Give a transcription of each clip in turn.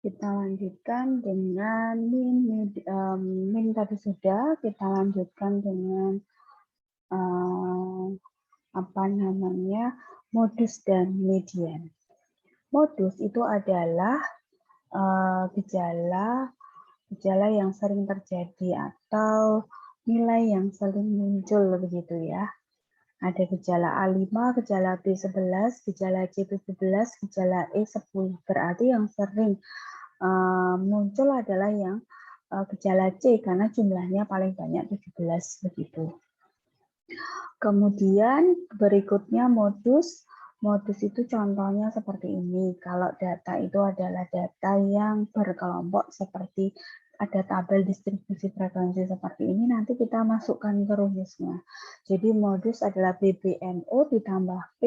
Kita lanjutkan dengan min tadi sudah, kita lanjutkan dengan modus dan median. Modus itu adalah gejala yang sering terjadi atau nilai yang sering muncul begitu ya. Ada gejala A5, gejala B11, gejala C17, gejala E10. Berarti yang sering muncul adalah yang gejala C karena jumlahnya paling banyak 17 begitu. Kemudian berikutnya modus. Modus itu contohnya seperti ini. Kalau data itu adalah data yang berkelompok seperti ada tabel distribusi frekuensi seperti ini, nanti kita masukkan ke rumusnya. Jadi modus adalah BBMO ditambah P,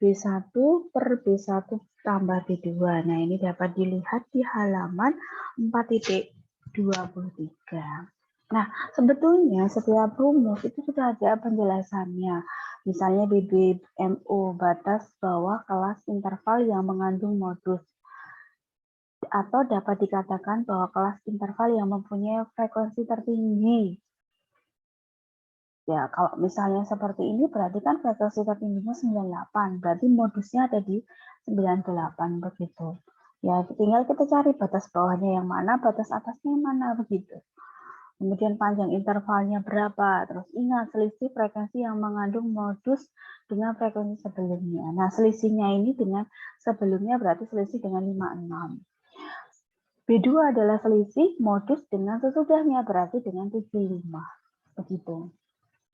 B1 per B1 tambah B2. Nah, ini dapat dilihat di halaman 4.23. Nah, sebetulnya setiap rumus itu sudah ada penjelasannya. Misalnya BBMO, batas bawah kelas interval yang mengandung modus. Atau dapat dikatakan bahwa kelas interval yang mempunyai frekuensi tertinggi. Ya, kalau misalnya seperti ini berarti kan frekuensi tertingginya 98, berarti modusnya ada di 98 begitu. Ya, tinggal kita cari batas bawahnya yang mana, batas atasnya yang mana begitu. Kemudian panjang intervalnya berapa, terus ingat selisih frekuensi yang mengandung modus dengan frekuensi sebelumnya. Nah, selisihnya ini dengan sebelumnya berarti selisih dengan 56. B2 adalah selisih modus dengan sesudahnya, berarti dengan 75. Begitu.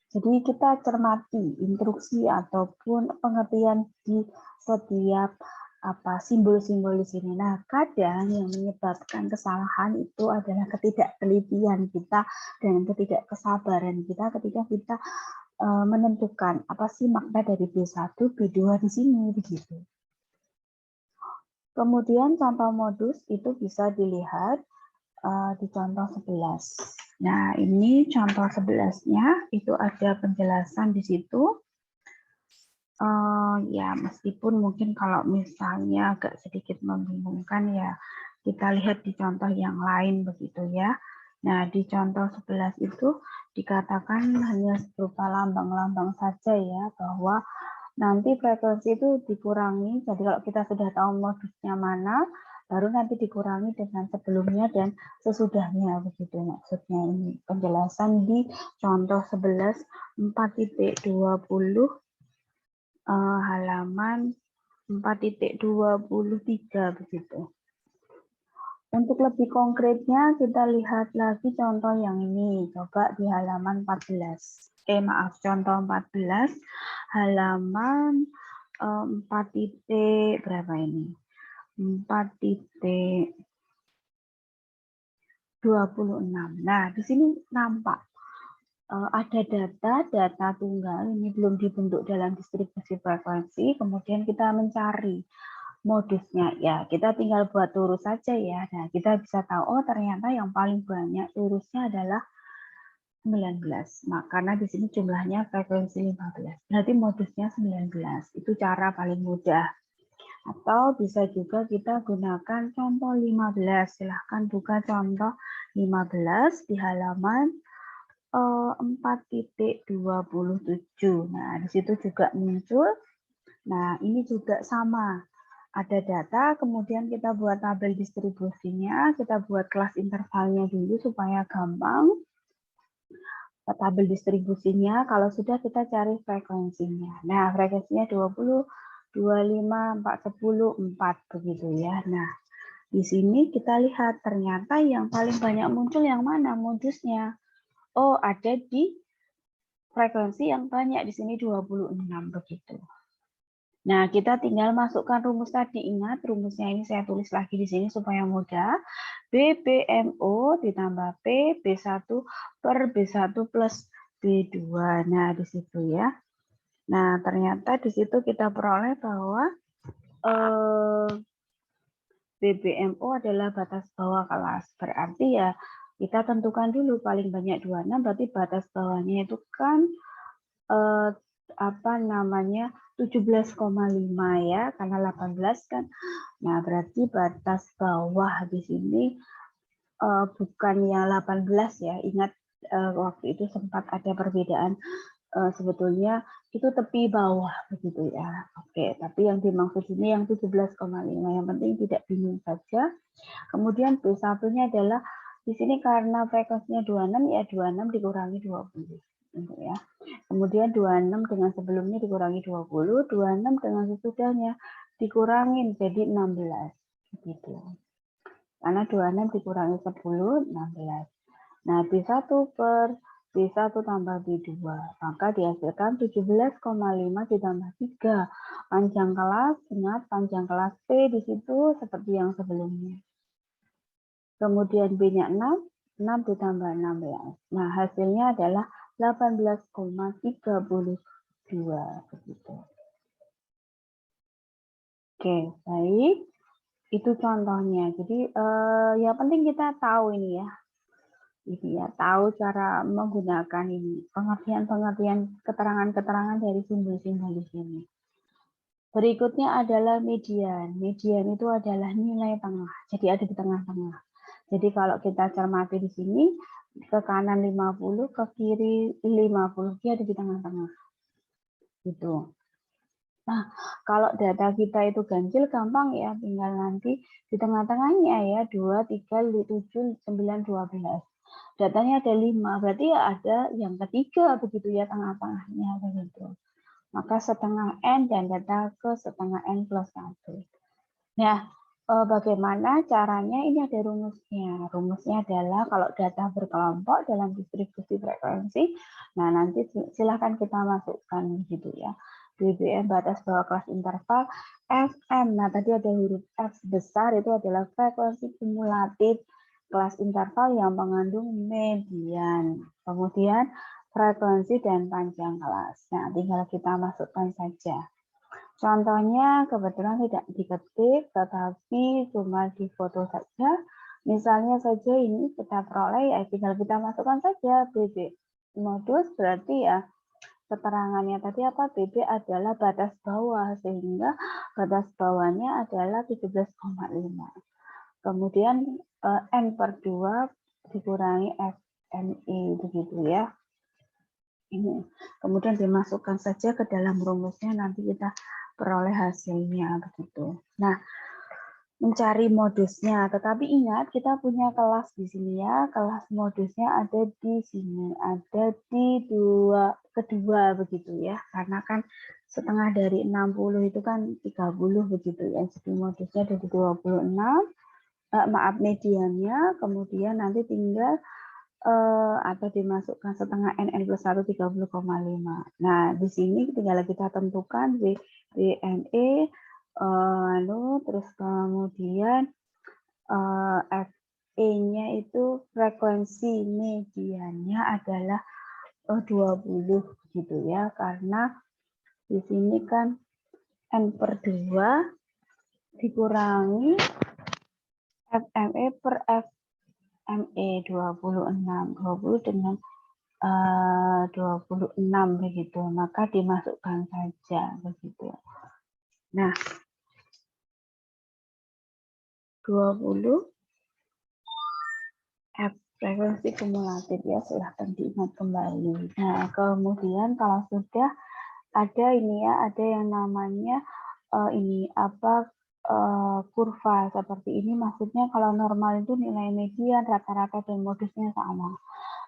Jadi kita cermati instruksi ataupun pengertian di setiap simbol-simbol di sini. Nah, kadang yang menyebabkan kesalahan itu adalah ketidaktelitian kita dan ketidakkesabaran kita ketika kita menentukan apa sih makna dari B1, B2 di sini begitu. Kemudian contoh modus itu bisa dilihat di contoh 11. Nah, ini contoh 11-nya itu ada penjelasan di situ. Ya, meskipun mungkin kalau misalnya agak sedikit membingungkan ya, kita lihat di contoh yang lain begitu ya. Nah, di contoh 11 itu dikatakan hanya berupa lambang-lambang saja ya, bahwa nanti frekuensi itu dikurangi, jadi kalau kita sudah tahu modusnya mana, baru nanti dikurangi dengan sebelumnya dan sesudahnya, begitu maksudnya ini. Penjelasan di contoh 11, 4.20, halaman 4.23, begitu. Untuk lebih konkretnya, kita lihat lagi contoh yang ini, coba di halaman 14. Contoh 14, halaman 4 titik berapa ini? 4.26. Nah, di sini nampak ada data tunggal, ini belum dibentuk dalam distribusi frekuensi, kemudian kita mencari modusnya. Ya, kita tinggal buat lurus saja ya. Nah, kita bisa tahu, oh ternyata yang paling banyak lurusnya adalah 19. Nah, karena di sini jumlahnya frekuensi 15. Berarti modusnya 19. Itu cara paling mudah. Atau bisa juga kita gunakan contoh 15. Silahkan buka contoh 15 di halaman 4.27. Nah, di situ juga muncul. Nah, ini juga sama. Ada data, kemudian kita buat tabel distribusinya, kita buat kelas intervalnya dulu supaya gampang. Tabel distribusinya, kalau sudah kita cari frekuensinya. Nah, frekuensinya 20, 25, 4, 10, 4 begitu ya. Nah, di sini kita lihat ternyata yang paling banyak muncul yang mana modusnya. Oh, ada di frekuensi yang banyak di sini 26 begitu. Nah, kita tinggal masukkan rumus tadi. Ingat, rumusnya ini saya tulis lagi di sini supaya mudah. BBMO ditambah P, B1 per B1 plus B2. Nah, di situ ya. Nah, ternyata di situ kita peroleh bahwa BBMO adalah batas bawah kelas. Berarti ya, kita tentukan dulu paling banyak 26, berarti batas bawahnya itu kan 17,5 ya, karena 18 kan. Nah, berarti batas bawah di sini bukan yang 18 ya. Ingat waktu itu sempat ada perbedaan, sebetulnya itu tepi bawah begitu ya. Oke, tapi yang dimaksud ini yang 17,5. Yang penting tidak bingung saja. Kemudian B1-nya adalah di sini karena frekuensinya 26 ya 26 dikurangi 20 gitu ya. Kemudian 26 dengan sebelumnya dikurangi 20, 26 dengan sesudahnya dikurangi jadi 16 gitu. Karena 26 dikurangi 10, 16. Nah, B1 per B1 tambah B2, maka dihasilkan 17,5 ditambah 3. Panjang kelas, ingat panjang kelas P di situ seperti yang sebelumnya. Kemudian B-nya 6, 6 ditambah 16. Nah, hasilnya adalah 18,32 begitu. Oke, baik. Itu contohnya. Jadi yang penting kita tahu ini ya. Ini ya, tahu cara menggunakan ini, pengertian-pengertian keterangan-keterangan dari simbol-simbol di sini. Berikutnya adalah median. Median itu adalah nilai tengah. Jadi ada di tengah-tengah. Jadi kalau kita cermati di sini, ke kanan 50, ke kiri 50, dia ada di tengah-tengah. Gitu. Nah, kalau data kita itu ganjil gampang ya, tinggal nanti di tengah-tengahnya ya, 2, 3, 7, 9, 12. Datanya ada 5, berarti ya ada yang ketiga begitu ya, tengah-tengahnya begitu. Maka setengah N dan data ke setengah N plus 1. Nah, bagaimana caranya? Ini ada rumusnya. Rumusnya adalah kalau data berkelompok dalam distribusi frekuensi, nah nanti silahkan kita masukkan gitu ya. BBM batas bawah kelas interval FM. Nah, tadi ada huruf F besar itu adalah frekuensi kumulatif kelas interval yang mengandung median. Kemudian frekuensi dan panjang kelas. Nah, tinggal kita masukkan saja. Contohnya kebetulan tidak diketik, tetapi cuma difoto saja. Misalnya saja ini kita peroleh, ya tinggal kita masukkan saja BB modus, berarti ya keterangannya tadi apa? BB adalah batas bawah, sehingga batas bawahnya adalah 17,5. Kemudian N per 2 dikurangi FMI, begitu ya. Ini kemudian dimasukkan saja ke dalam rumusnya, nanti kita peroleh hasilnya begitu. Nah, mencari modusnya, tetapi ingat kita punya kelas di sini ya, kelas modusnya ada di sini, ada di kedua begitu ya, karena kan setengah dari 60 itu kan 30 begitu ya, jadi modusnya ada di 26, maaf mediannya, kemudian nanti tinggal atau dimasukkan setengah N plus 1 30,5. Nah, di sini tinggal kita tentukan BNE, lalu terus kemudian FE-nya itu frekuensi mediannya adalah 20 gitu ya, karena di sini kan N per 2 dikurangi FME per FME 26 dengan 26 begitu, maka dimasukkan saja begitu. Nah, 20 F frekuensi kumulatif ya, silahkan diingat kembali. Nah, kemudian kalau sudah ada ini ya, ada yang namanya ini apa kurva seperti ini, maksudnya kalau normal itu nilai median, rata-rata dan modusnya sama.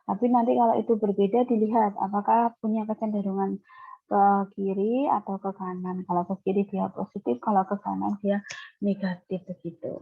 Tapi nanti kalau itu berbeda dilihat apakah punya kecenderungan ke kiri atau ke kanan. Kalau ke kiri dia positif, kalau ke kanan dia negatif begitu.